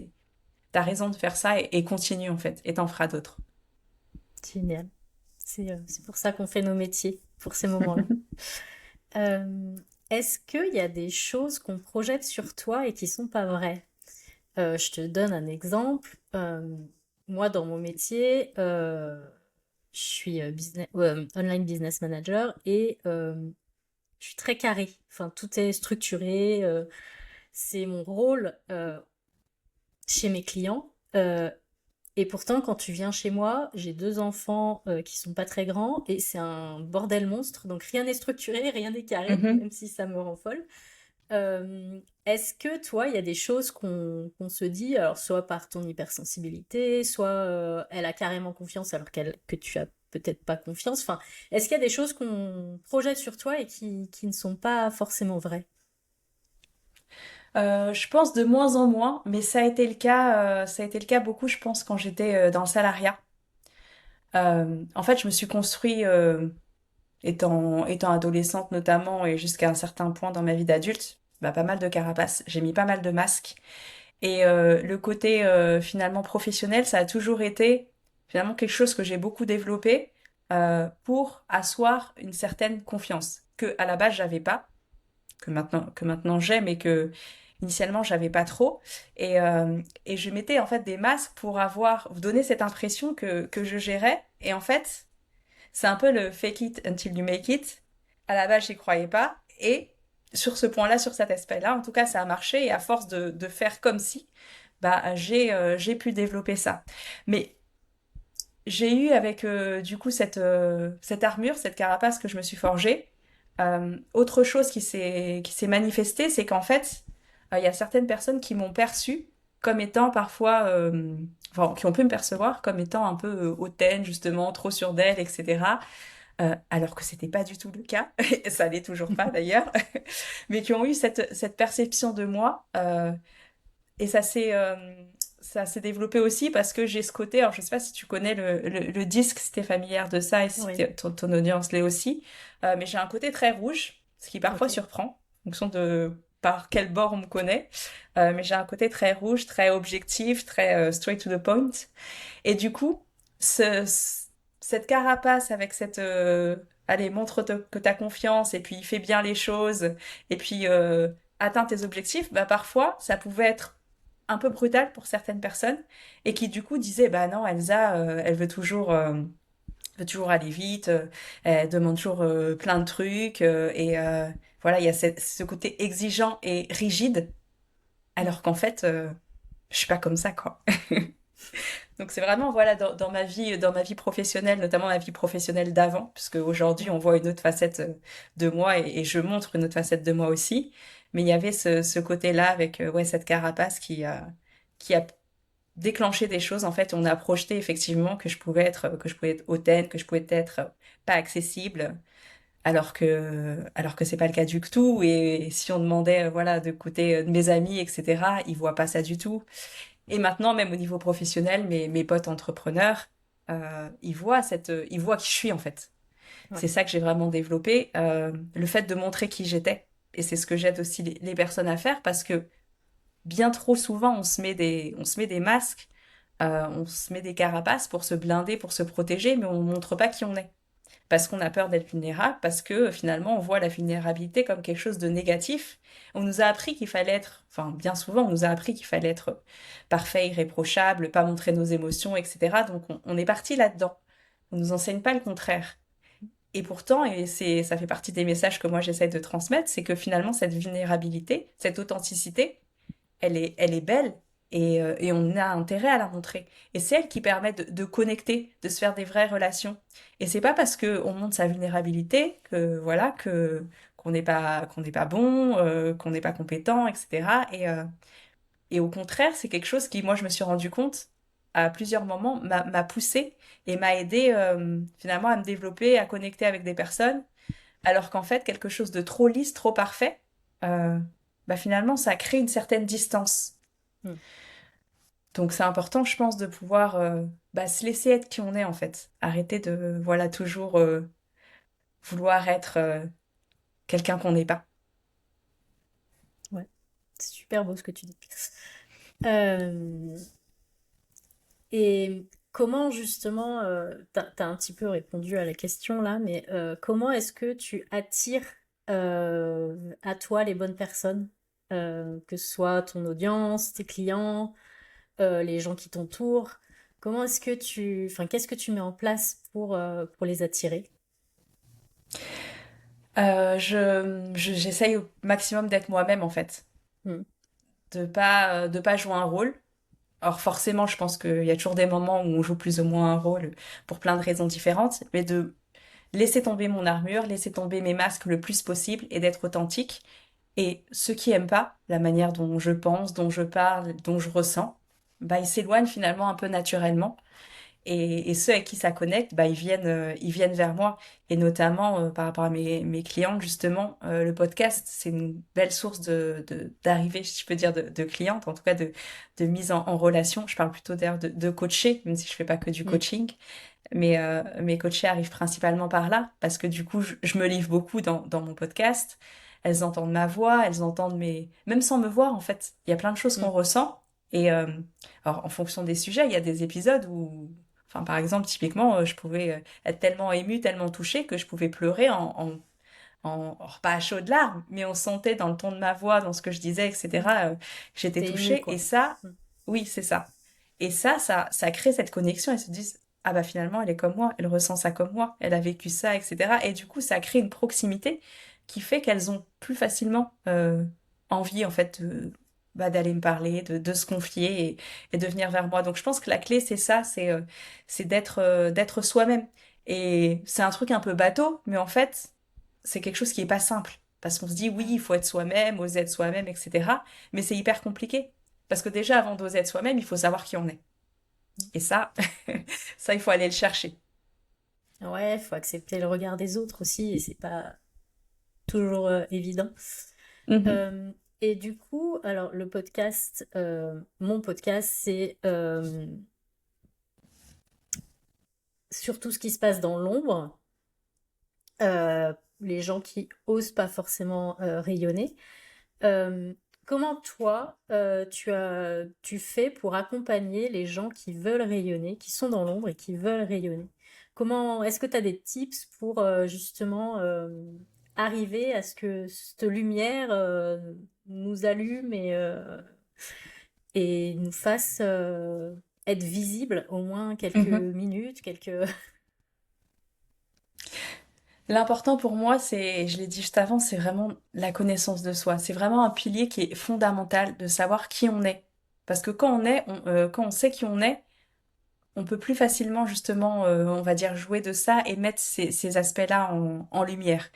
t'as raison de faire ça et continue, en fait, et t'en feras d'autres. Génial. C'est pour ça qu'on fait nos métiers, pour ces moments-là. Euh, Est-ce qu'il y a des choses qu'on projette sur toi et qui sont pas vraies? Je te donne un exemple. Moi, dans mon métier, je suis online business manager et je suis très carré. Enfin, tout est structuré. C'est mon rôle chez mes clients. Et pourtant, quand tu viens chez moi, j'ai deux enfants qui sont pas très grands et c'est un bordel monstre. Donc rien n'est structuré, rien n'est carré, Mhm. même si ça me rend folle. Est-ce que toi, il y a des choses qu'on se dit, alors soit par ton hypersensibilité, soit elle a carrément confiance alors que tu as peut-être pas confiance. Enfin, est-ce qu'il y a des choses qu'on projette sur toi et qui ne sont pas forcément vraies? Je pense de moins en moins, mais ça a été le cas beaucoup, je pense, quand j'étais dans le salariat. En fait, je me suis construit, étant adolescente notamment, et jusqu'à un certain point dans ma vie d'adulte, bah, pas mal de carapaces. J'ai mis pas mal de masques. Et le côté finalement professionnel, ça a toujours été finalement quelque chose que j'ai beaucoup développé pour asseoir une certaine confiance que à la base j'avais pas, que maintenant j'ai, mais que initialement j'avais pas trop. Et je mettais en fait des masques pour donner cette impression que je gérais. Et en fait, c'est un peu le fake it until you make it. À la base, j'y croyais pas. Et sur ce point-là, sur cet aspect-là, en tout cas, ça a marché. Et à force de faire comme si, bah, j'ai pu développer ça. Mais j'ai eu avec du coup cette armure, cette carapace que je me suis forgée. Autre chose qui s'est manifestée, c'est qu'en fait, il y a certaines personnes qui m'ont perçue comme étant parfois, enfin, qui ont pu me percevoir comme étant un peu hautaine, justement, trop sûre d'elle, etc. Alors que c'était pas du tout le cas, et ça l'est toujours pas d'ailleurs, mais qui ont eu cette perception de moi, et ça s'est développé aussi parce que j'ai ce côté, alors je sais pas si tu connais le disque, si t'es familière de ça et si Oui, ton audience l'est aussi, mais j'ai un côté très rouge, ce qui parfois ok. surprend, en fonction de par quel bord on me connaît, mais j'ai un côté très rouge, très objectif, très straight to the point. Et du coup, cette carapace avec cette allez, que t'as confiance et puis fais bien les choses et puis atteins tes objectifs, bah parfois ça pouvait être un peu brutal pour certaines personnes et qui du coup disaient bah non, Elsa, elle veut toujours aller vite, elle demande toujours plein de trucs voilà, il y a ce côté exigeant et rigide Mm. alors qu'en fait je suis pas comme ça quoi. Donc c'est vraiment voilà dans ma vie professionnelle, notamment ma vie professionnelle d'avant, puisque aujourd'hui Ouais. on voit une autre facette de moi et je montre une autre facette de moi aussi. Mais il y avait ce côté-là avec ouais cette carapace qui a déclenché des choses. En fait, on a projeté effectivement que je pouvais être hautaine, que je pouvais être pas accessible, alors que c'est pas le cas du tout. Et si on demandait voilà de côté de mes amis etc. Ils voient pas ça du tout. Et maintenant, même au niveau professionnel, mes potes entrepreneurs, ils voient qui je suis en fait. Ouais. C'est ça que j'ai vraiment développé, le fait de montrer qui j'étais. Et c'est ce que j'aide aussi les personnes à faire parce que bien trop souvent, on se met des masques, on se met des carapaces pour se blinder, pour se protéger, mais on ne montre pas qui on est parce qu'on a peur d'être vulnérable, parce que finalement on voit la vulnérabilité comme quelque chose de négatif. On nous a appris qu'il fallait être, enfin bien souvent on nous a appris qu'il fallait être parfait, irréprochable, pas montrer nos émotions, etc. Donc on est parti là-dedans. On nous enseigne pas le contraire. Et pourtant, ça fait partie des messages que moi j'essaie de transmettre, c'est que finalement cette vulnérabilité, cette authenticité, elle est belle et on a intérêt à la montrer. Et c'est elle qui permet de connecter, de se faire des vraies relations. Et c'est pas parce que on montre sa vulnérabilité que voilà que qu'on n'est pas bon, qu'on n'est pas compétent, etc. Et au contraire, c'est quelque chose qui, moi, je me suis rendu compte à plusieurs moments, m'a poussé et m'a aidé finalement à me développer, à connecter avec des personnes, alors qu'en fait, quelque chose de trop lisse, trop parfait, euh, bah finalement, ça crée une certaine distance. Mm. Donc c'est important, je pense, de pouvoir bah, se laisser être qui on est en fait. Arrêter de voilà toujours vouloir être quelqu'un qu'on n'est pas. Ouais. C'est super beau ce que tu dis. Euh, et comment justement, t'as un petit peu répondu à la question là, mais comment est-ce que tu attires à toi les bonnes personnes? Que ce soit ton audience, tes clients, les gens qui t'entourent. Comment est-ce que enfin, qu'est-ce que tu mets en place pour les attirer? J'essaye au maximum d'être moi-même en fait, Hmm. de pas jouer un rôle. Alors forcément, je pense qu'il y a toujours des moments où on joue plus ou moins un rôle pour plein de raisons différentes, mais de laisser tomber mon armure, laisser tomber mes masques le plus possible et d'être authentique. Et ceux qui aiment pas la manière dont je pense, dont je parle, dont je ressens, bah ils s'éloignent finalement un peu naturellement. Et ceux avec qui ça connecte, bah ils viennent vers moi. Et notamment par rapport à mes clientes, justement, le podcast, c'est une belle source d'arrivée, si je peux dire, de clientes, en tout cas de mise en relation. Je parle plutôt d'ailleurs de coacher, même si je fais pas que du Hmm. coaching. Mais mes coachés arrivent principalement par là, parce que du coup, je me livre beaucoup dans mon podcast. Elles entendent ma voix, elles entendent mes... Même sans me voir, en fait, il y a plein de choses Hmm. qu'on ressent. Et alors, en fonction des sujets, il y a des épisodes où... Enfin, par exemple, typiquement, je pouvais être tellement émue, tellement touchée que je pouvais pleurer alors, pas à chaudes larmes, mais on sentait dans le ton de ma voix, dans ce que je disais, etc., que j'étais T'es ému, touchée. Et quoi. ça, Hmm. oui, c'est ça. Et ça crée cette connexion. Elles se disent, ah bah finalement, elle est comme moi, elle ressent ça comme moi, elle a vécu ça, etc. Et du coup, ça crée une proximité qui fait qu'elles ont plus facilement envie, en fait, bah, d'aller me parler, de se confier et de venir vers moi. Donc, je pense que la clé, c'est ça, c'est d'être soi-même. Et c'est un truc un peu bateau, mais en fait, c'est quelque chose qui est pas simple. Parce qu'on se dit, oui, il faut être soi-même, oser être soi-même, etc. Mais c'est hyper compliqué. Parce que déjà, avant d'oser être soi-même, il faut savoir qui on est. Et ça, ça, il faut aller le chercher. Ouais, faut accepter le regard des autres aussi, et c'est pas toujours évident. Mhm. Euh, Et du coup, alors le podcast, mon podcast, c'est sur tout ce qui se passe dans l'ombre, les gens qui osent pas forcément rayonner. Euh, Comment toi, tu fais pour accompagner les gens qui veulent rayonner, qui sont dans l'ombre et qui veulent rayonner? Comment, est-ce que tu as des tips pour justement arriver à ce que cette lumière nous allume et nous fasse être visible au moins quelques Mhm. minutes, quelques... L'important pour moi, c'est, je l'ai dit juste avant, c'est vraiment la connaissance de soi. C'est vraiment un pilier qui est fondamental de savoir qui on est. Parce que quand on sait qui on peut plus facilement justement, on va dire, jouer de ça et mettre ces aspects-là en lumière.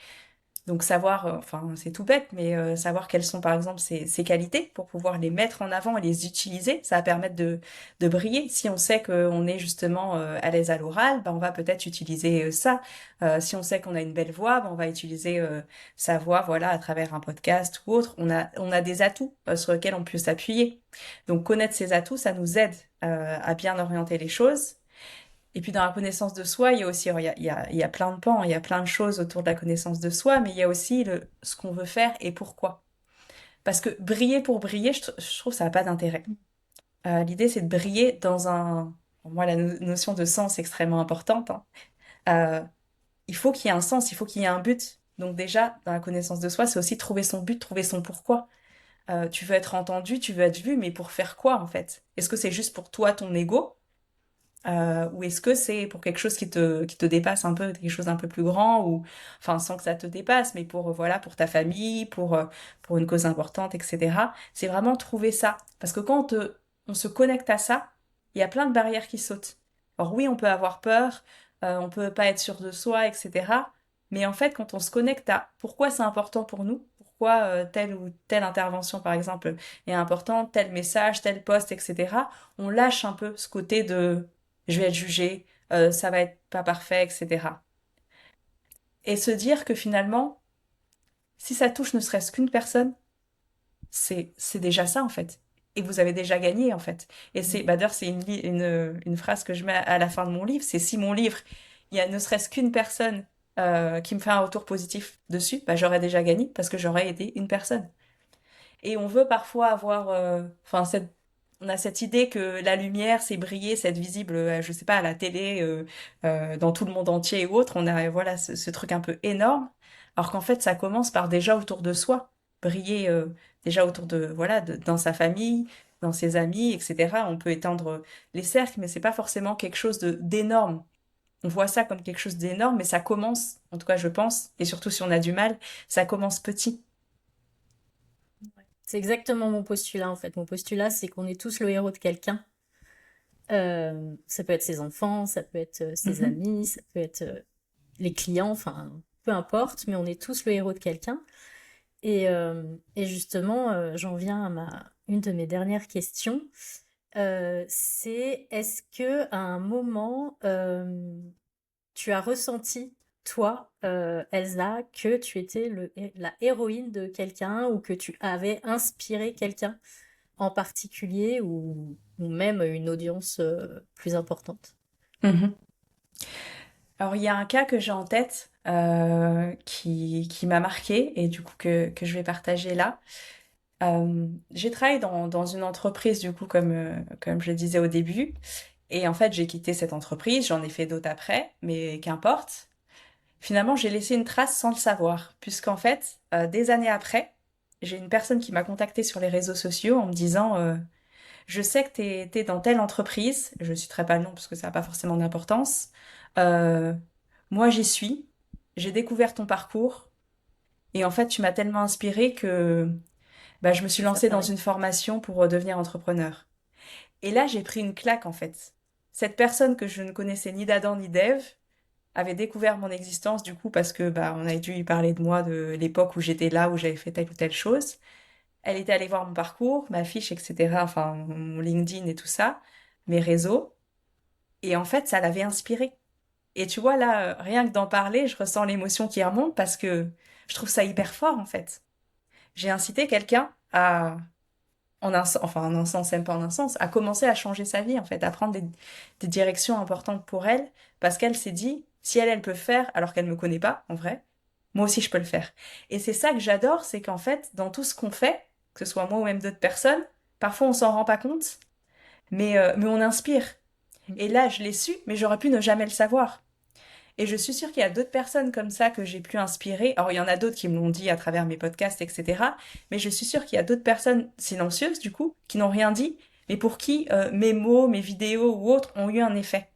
Donc savoir, enfin c'est tout bête, mais savoir quelles sont par exemple ses qualités pour pouvoir les mettre en avant et les utiliser, ça va permettre de briller. Si on sait qu'on est justement à l'aise à l'oral, ben, on va peut-être utiliser ça. Si on sait qu'on a une belle voix, ben, on va utiliser sa voix, voilà, à travers un podcast ou autre. On a des atouts sur lesquels on peut s'appuyer. Donc connaître ces atouts, ça nous aide à bien orienter les choses. Et puis dans la connaissance de soi, il y a aussi, alors, il y a plein de pans, il y a plein de choses autour de la connaissance de soi, mais il y a aussi ce qu'on veut faire et pourquoi. Parce que briller pour briller, je trouve que ça n'a pas d'intérêt. L'idée, c'est de briller dans un... Pour moi, la notion de sens est extrêmement importante, hein. Euh, il faut qu'il y ait un sens, il faut qu'il y ait un but. Donc déjà, dans la connaissance de soi, c'est aussi trouver son but, trouver son pourquoi. Tu veux être entendu, tu veux être vu, mais pour faire quoi en fait? Est-ce que c'est juste pour toi, ton ego? Ou est-ce que c'est pour quelque chose qui te dépasse un peu, quelque chose d'un peu plus grand, ou enfin sans que ça te dépasse, mais pour voilà, pour ta famille, pour une cause importante, etc. C'est vraiment trouver ça. Parce que on se connecte à ça, il y a plein de barrières qui sautent. Alors oui, on peut avoir peur, on peut pas être sûr de soi, etc. Mais en fait, quand on se connecte à pourquoi c'est important pour nous, pourquoi telle ou telle intervention, par exemple, est importante, tel message, tel poste, etc., on lâche un peu ce côté de je vais être jugée, ça va être pas parfait, etc. Et se dire que finalement, si ça touche ne serait-ce qu'une personne, c'est déjà ça en fait. Et vous avez déjà gagné en fait. Et c'est, bah d'ailleurs, c'est une phrase que je mets à la fin de mon livre, c'est si mon livre, il y a ne serait-ce qu'une personne qui me fait un retour positif dessus, bah j'aurais déjà gagné parce que j'aurais aidé une personne. Et on veut parfois avoir, enfin, on a cette idée que la lumière, c'est briller, c'est être visible, je sais pas, à la télé, dans tout le monde entier et autres. On a, voilà, ce truc un peu énorme. Alors qu'en fait, ça commence par déjà autour de soi. Briller, déjà autour de, voilà, dans sa famille, dans ses amis, etc. On peut étendre les cercles, mais c'est pas forcément quelque chose d'énorme. On voit ça comme quelque chose d'énorme, mais ça commence, en tout cas, je pense, et surtout si on a du mal, ça commence petit. C'est exactement mon postulat en fait. Mon postulat, c'est qu'on est tous le héros de quelqu'un. Ça peut être ses enfants, ça peut être ses Mhm. amis, ça peut être les clients, enfin, peu importe, mais on est tous le héros de quelqu'un. Et justement, j'en viens à une de mes dernières questions. C'est est-ce que à un moment, tu as ressenti, toi, Elsa, que tu étais la héroïne de quelqu'un ou que tu avais inspiré quelqu'un en particulier ou même une audience plus importante? Mhm. Alors, il y a un cas que j'ai en tête qui m'a marqué et du coup que je vais partager là. J'ai travaillé dans une entreprise, du coup, comme je le disais au début. Et en fait, j'ai quitté cette entreprise, j'en ai fait d'autres après, mais qu'importe. Finalement, j'ai laissé une trace sans le savoir, puisqu'en fait, des années après, j'ai une personne qui m'a contactée sur les réseaux sociaux en me disant je sais que t'es dans telle entreprise, je citerai pas le nom parce que ça n'a pas forcément d'importance. Euh, Moi, j'y suis. J'ai découvert ton parcours. Et en fait, tu m'as tellement inspirée que bah, je me suis J'ai fait lancée dans pareil. une formation pour devenir entrepreneur. Et là, j'ai pris une claque en fait. Cette personne que je ne connaissais ni d'Adam ni d'Ève avait découvert mon existence du coup parce que bah on avait dû lui parler de moi de l'époque où j'étais là, où j'avais fait telle ou telle chose. Elle était allée voir mon parcours, ma fiche, etc. Enfin, mon LinkedIn et tout ça, mes réseaux. Et en fait, ça l'avait inspirée. Et tu vois, là, rien que d'en parler, je ressens l'émotion qui remonte parce que je trouve ça hyper fort, en fait. J'ai incité quelqu'un à, en un sens, même pas en un sens, à commencer à changer sa vie, en fait, à prendre des directions importantes pour elle, parce qu'elle s'est dit, si elle peut le faire, alors qu'elle me connaît pas, en vrai, moi aussi je peux le faire. Et c'est ça que j'adore, c'est qu'en fait, dans tout ce qu'on fait, que ce soit moi ou même d'autres personnes, parfois on s'en rend pas compte, mais on inspire. Et là, je l'ai su, mais j'aurais pu ne jamais le savoir. Et je suis sûre qu'il y a d'autres personnes comme ça que j'ai pu inspirer. Alors, il y en a d'autres qui me l'ont dit à travers mes podcasts, etc. Mais je suis sûre qu'il y a d'autres personnes silencieuses, du coup, qui n'ont rien dit, mais pour qui mes mots, mes vidéos ou autres ont eu un effet.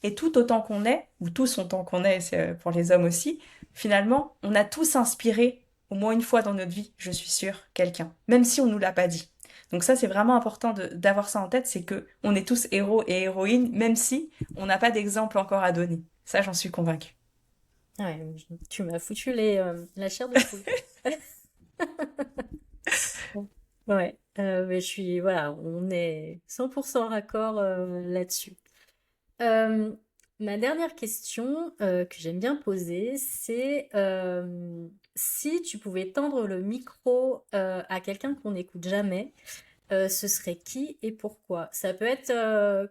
Et tout autant qu'on est, ou tous autant qu'on est, c'est pour les hommes aussi, finalement, on a tous inspiré, au moins une fois dans notre vie, je suis sûre, quelqu'un, même si on nous l'a pas dit. Donc ça, c'est vraiment important d'avoir ça en tête, c'est que on est tous héros et héroïnes, même si on n'a pas d'exemple encore à donner. Ça, j'en suis convaincue. Ouais, tu m'as foutu la chair de poule. Ouais, mais voilà, on est 100% raccord là-dessus. Euh, Ma dernière question que j'aime bien poser, c'est si tu pouvais tendre le micro à quelqu'un qu'on n'écoute jamais, ce serait qui et pourquoi? Ça peut être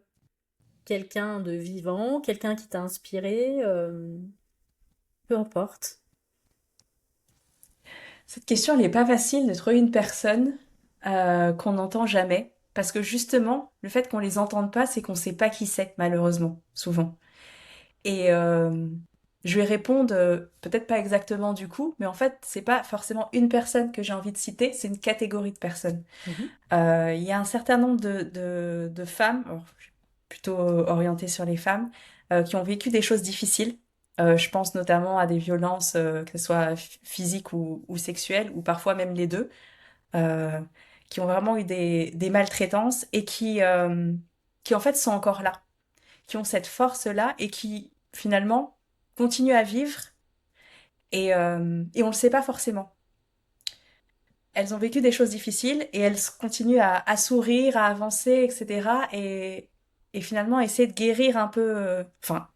quelqu'un de vivant, quelqu'un qui t'a inspiré, peu importe. Cette question, elle n'est pas facile de trouver une personne qu'on n'entend jamais. Parce que justement, le fait qu'on les entende pas, c'est qu'on ne sait pas qui c'est, malheureusement, souvent. Et je vais répondre, peut-être pas exactement du coup, mais en fait, c'est pas forcément une personne que j'ai envie de citer, c'est une catégorie de personnes. Mhm. Il y a un certain nombre de femmes, alors, je suis plutôt orientée sur les femmes, qui ont vécu des choses difficiles. Je pense notamment à des violences, que ce soit physiques ou sexuelles, ou parfois même les deux, euh, qui ont vraiment eu des maltraitances et qui en fait sont encore là, qui ont cette force-là et qui finalement continuent à vivre et on le sait pas forcément. Elles ont vécu des choses difficiles et elles continuent à sourire, à avancer, etc. Et finalement essayer de guérir un peu, enfin,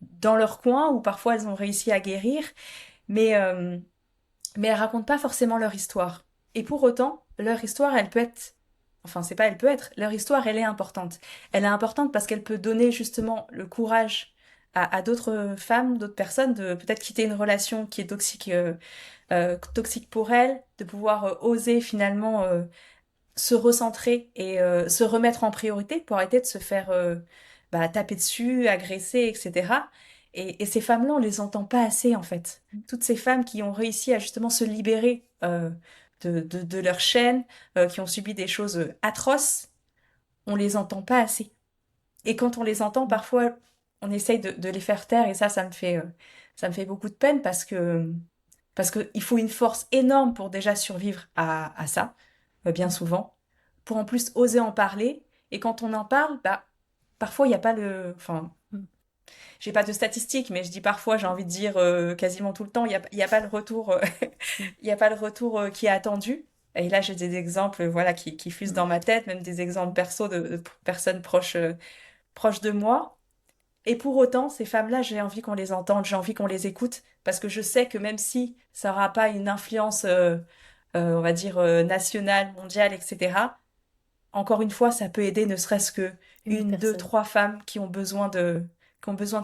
dans leur coin, ou parfois elles ont réussi à guérir, mais, euh, mais elles racontent pas forcément leur histoire. Et pour autant, leur histoire, elle peut être, enfin, c'est pas elle peut être, leur histoire, elle est importante. Elle est importante parce qu'elle peut donner justement le courage à d'autres femmes, d'autres personnes de peut-être quitter une relation qui est toxique pour elles, de pouvoir oser finalement se recentrer et se remettre en priorité pour arrêter de se faire taper dessus, agresser, etc. Et ces femmes-là, on les entend pas assez en fait. Toutes ces femmes qui ont réussi à justement se libérer de leur chaîne, qui ont subi des choses atroces, on les entend pas assez. Et quand on les entend, parfois, on essaye de les faire taire et ça me fait beaucoup de peine parce que il faut une force énorme pour déjà survivre à ça, bien souvent, pour en plus oser en parler. Et quand on en parle, bah, parfois il n'y a pas enfin, j'ai pas de statistiques, mais je dis parfois, j'ai envie de dire quasiment tout le temps, il y a pas le retour, il y a pas le retour qui est attendu. Et là, j'ai des exemples, voilà, qui fusent dans ma tête, même des exemples perso de personnes proches de moi. Et pour autant, ces femmes-là, j'ai envie qu'on les entende, j'ai envie qu'on les écoute, parce que je sais que même si ça n'aura pas une influence, on va dire, nationale, mondiale, etc., encore une fois, ça peut aider ne serait-ce que Une une, deux, personne. trois femmes qui ont besoin de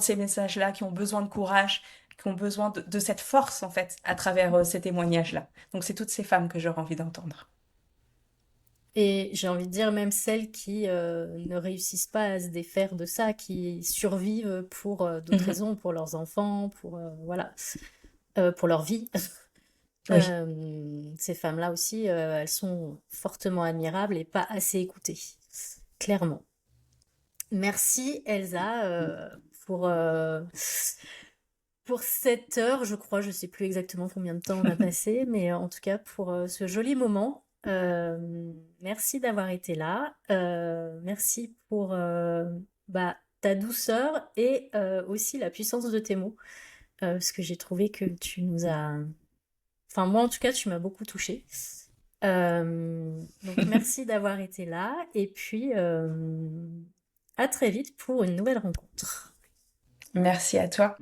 ces messages-là, qui ont besoin de courage, qui ont besoin de cette force, en fait, à travers ces témoignages-là. Donc, c'est toutes ces femmes que j'aurais envie d'entendre. Et j'ai envie de dire même celles qui ne réussissent pas à se défaire de ça, qui survivent pour d'autres Mhm. raisons, pour leurs enfants, pour voilà, pour leur vie. Oui. Ces femmes-là aussi, elles sont fortement admirables et pas assez écoutées, clairement. Merci Elsa pour cette heure, je crois, je sais plus exactement combien de temps on a passé, mais en tout cas pour ce joli moment. Merci d'avoir été là. Merci pour ta douceur et aussi la puissance de tes mots, parce que j'ai trouvé que tu nous as... Enfin, moi en tout cas, tu m'as beaucoup touchée. Donc merci d'avoir été là et puis à très vite pour une nouvelle rencontre. Merci à toi.